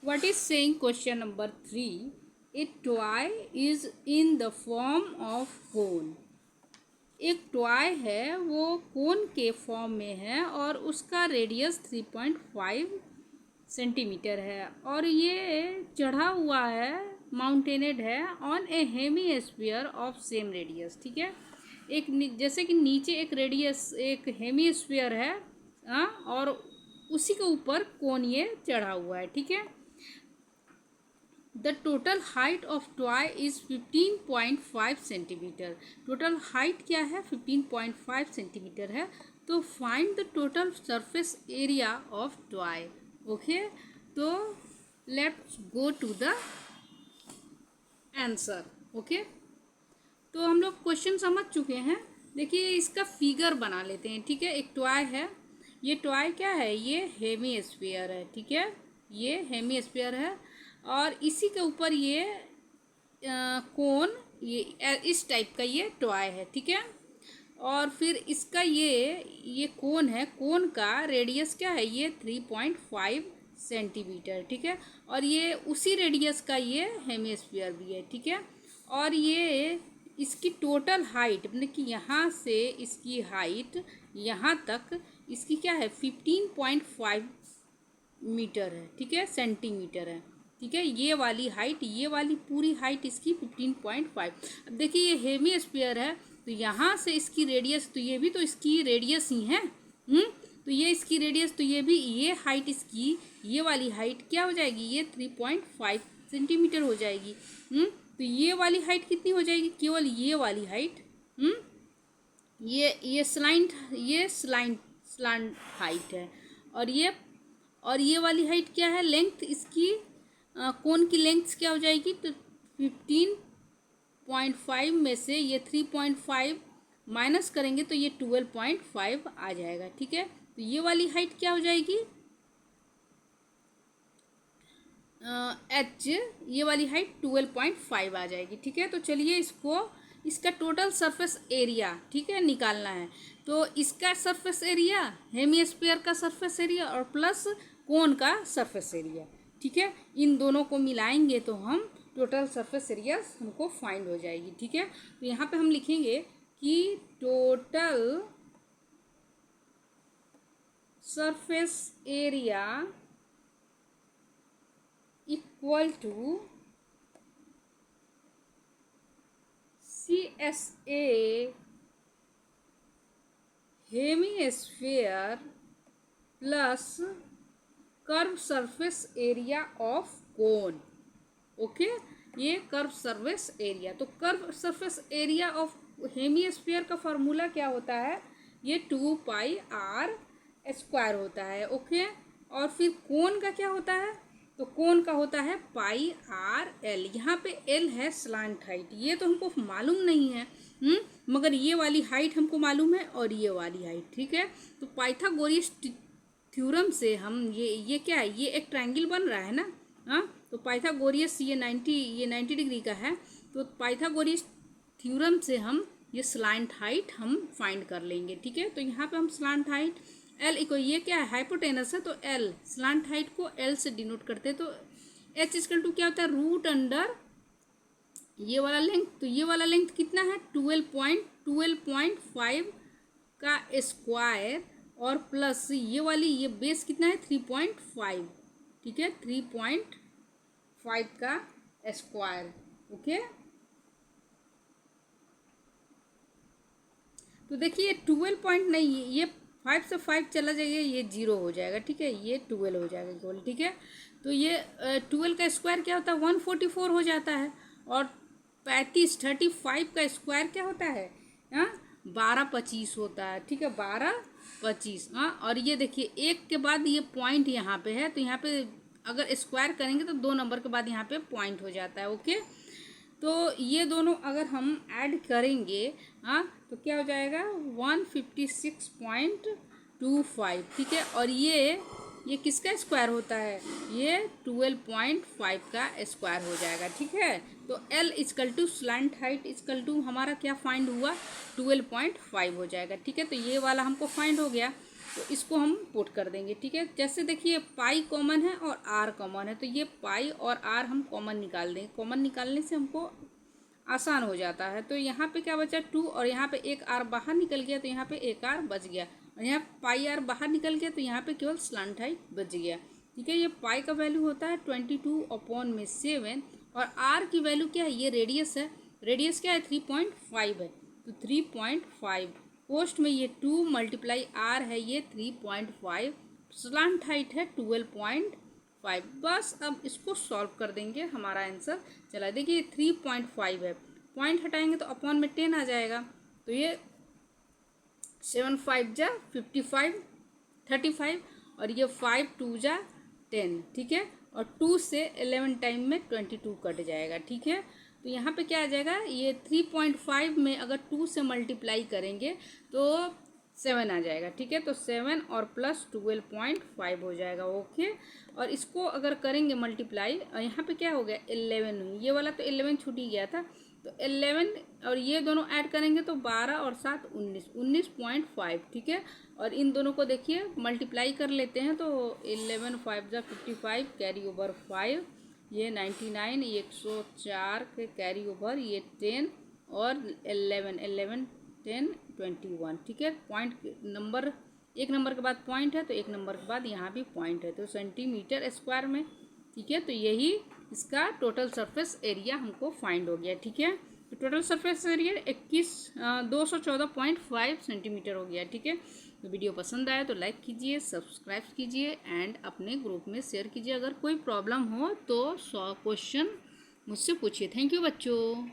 What is saying question number 3? A toy is in the form of cone. एक toy है वो कोन के form में है और उसका रेडियस 3.5 सेंटीमीटर है और ये चढ़ा हुआ है, माउंटेनेड है on A hemisphere of same radius. ठीक है, एक जैसे कि नीचे एक रेडियस एक हेमीस्फीयर है और उसी के ऊपर कोन ये चढ़ा हुआ है। ठीक है, the total height of toy is 15.5 centimetre. Total height क्या है? 15.5 सेंटीमीटर है। तो find the total surface area of toy. Okay, तो let's go to the answer. Okay, तो हम लोग क्वेश्चन समझ चुके हैं। देखिए इसका फिगर बना लेते हैं। ठीक है, एक टॉय है, ये टॉय क्या है? ये हेमीस्फीयर है। ठीक है, ये हेमीस्फीयर है और इसी के ऊपर ये कोन, ये इस टाइप का ये टॉय है। ठीक है, और फिर इसका ये कोन है, कोन का रेडियस क्या है? ये 3.5 सेंटीमीटर। ठीक है, और ये उसी रेडियस का ये हेमीस्फीयर भी है। ठीक है, और ये इसकी टोटल हाइट मतलब कि यहाँ से इसकी हाइट यहाँ तक इसकी क्या है? 15.5 मीटर है। ठीक है, सेंटीमीटर है। ठीक है, ये वाली हाइट, ये वाली पूरी हाइट इसकी 15.5। अब देखिए ये हेमीस्फीयर है तो यहाँ से इसकी रेडियस, तो ये भी तो इसकी रेडियस ही है। तो ये इसकी रेडियस, तो ये भी, ये हाइट इसकी, ये वाली हाइट क्या हो जाएगी? ये 3.5 सेंटीमीटर हो जाएगी। तो ये वाली हाइट कितनी हो जाएगी? केवल ये वाली हाइट, ये स्लाइंट हाइट है और ये वाली हाइट क्या है? लेंथ इसकी, कोन की लेंथ क्या हो जाएगी? तो 15.5 में से ये 3.5 माइनस करेंगे तो ये 12.5 आ जाएगा। ठीक है, तो ये वाली हाइट क्या हो जाएगी? एच, ये वाली हाइट 12.5 आ जाएगी। ठीक है, तो चलिए इसका टोटल सरफेस एरिया, ठीक है, निकालना है। तो इसका सरफेस एरिया, हेमीस्फीयर का सरफेस एरिया और प्लस कोन का सरफेस एरिया। ठीक है, इन दोनों को मिलाएंगे तो हम टोटल सरफेस एरिया हमको फाइंड हो जाएगी। ठीक है, तो यहाँ पे हम लिखेंगे कि total surface area equal to CSA hemisphere plus curve surface area of cone. Okay, ये कर्व सरफेस एरिया, तो curve surface area of hemisphere का फॉर्मूला क्या होता है? ये 2πr² होता है। ओके, और फिर कोन का क्या होता है? तो कोन का होता है πrl। यहाँ पे l है स्लांट हाइट, ये तो हमको मालूम नहीं है, मगर ये वाली हाइट हमको मालूम है और ये वाली हाइट। ठीक है, तो पाइथागोरस थ्योरम से हम ये क्या है? ये एक ट्रायंगल बन रहा है ना। तो पाइथागोरस ये 90 डिग्री का है, तो पाइथागोरस थ्योरम से हम ये स्लांट हाइट हम फाइंड कर लेंगे। ठीक है, तो यहाँ पे हम स्लांट हाइट एल इक्वल, ये क्या है? हाइपोटेनस है तो एल, स्लांट हाइट को एल से डिनोट करते हैं। तो एच इक्वल टू क्या होता है? रूट अंडर ये वाला लेंथ, तो ये वाला लेंथ कितना है? 12.5 का स्क्वायर और प्लस ये वाली, ये बेस कितना है? 3.5। ठीक है, 3.5 का स्क्वायर। ओके, तो देखिए 12 पॉइंट नहीं, ये 5 से 5 चला जाएगा, ये 0 हो जाएगा। ठीक है, ये 12 हो जाएगा केवल। ठीक है, तो ये 12 का स्क्वायर क्या होता है? 144 हो जाता है और 35 का स्क्वायर क्या होता है? 1225 होता है। ठीक है, 1225। और ये देखिए एक के बाद ये पॉइंट यहाँ पे है, तो यहाँ पे अगर स्क्वायर करेंगे तो 2 नंबर के बाद यहाँ पे पॉइंट हो जाता है। ओके, तो ये दोनों अगर हम ऐड करेंगे तो क्या हो जाएगा? 156.25। ठीक है, और ये किसका स्क्वायर होता है? ये 12.5 का स्क्वायर हो जाएगा। ठीक है, तो L equal to slant height equal to हमारा क्या फाइंड हुआ? 12.5 हो जाएगा। ठीक है, तो ये वाला हमको फाइंड हो गया। तो इसको हम पुट कर देंगे, ठीक है। जैसे देखिए पाई कॉमन है और आर कॉमन है, तो ये पाई और आर हम कॉमन निकाल देंगे। कॉमन निकालने से हमको आसान हो जाता है। तो यहाँ पे क्या बचा 2 और यहाँ पे एक आर बाहर निकल गया, तो यहाँ पे एक आर बच गया, और यहाँ पाई आर बाहर निकल गया, तो यहाँ पे केवल स्लांट हाइट बच गया, ठीक है। ये पाई का वैल्यू होता है 22/7 और आर की वैल्यू क्या है, ये रेडियस है। रेडियस क्या है 3.5 है, तो 3.5 पोस्ट में ये 2 मल्टीप्लाई आर है, ये 3.5, स्लांट हाइट है 12.5। बस अब इसको सॉल्व कर देंगे, हमारा आंसर चला। देखिए 3.5 है, पॉइंट हटाएंगे तो अपॉन में 10 आ जाएगा, तो ये 7 5 जा 55 35 और ये 5 2 जा 10, ठीक है। और 2 से 11 टाइम में 22 कट जाएगा, ठीक है। तो यहाँ पे क्या आ जाएगा, ये 3.5 में अगर 2 से मल्टीप्लाई करेंगे तो 7 आ जाएगा, ठीक है। तो 7 और प्लस 12.5 हो जाएगा, ओके। और इसको अगर करेंगे मल्टीप्लाई, और यहाँ पे क्या हो गया 11, ये वाला तो 11 छूट ही गया था, तो 11 और ये दोनों ऐड करेंगे तो 12 और 7 19.5, ठीक है। और इन दोनों को देखिए मल्टीप्लाई कर लेते हैं, तो 11 5 जा 55, कैरी ओवर 5, ये 99, ये 104 के कैरी ओवर, ये 10 और 11 10 21, ठीक है। पॉइंट नंबर, एक नंबर के बाद पॉइंट है, तो एक नंबर के बाद यहाँ भी पॉइंट है, तो सेंटीमीटर स्क्वायर में, ठीक है। तो यही इसका टोटल सरफेस एरिया हमको फाइंड हो गया, ठीक है। तो टोटल सरफेस एरिया 214.5 सेंटीमीटर हो गया, ठीक है। तो वीडियो पसंद आया तो लाइक कीजिए, सब्सक्राइब कीजिए एंड अपने ग्रुप में शेयर कीजिए। अगर कोई प्रॉब्लम हो तो 100 क्वेश्चन मुझसे पूछिए। थैंक यू बच्चों।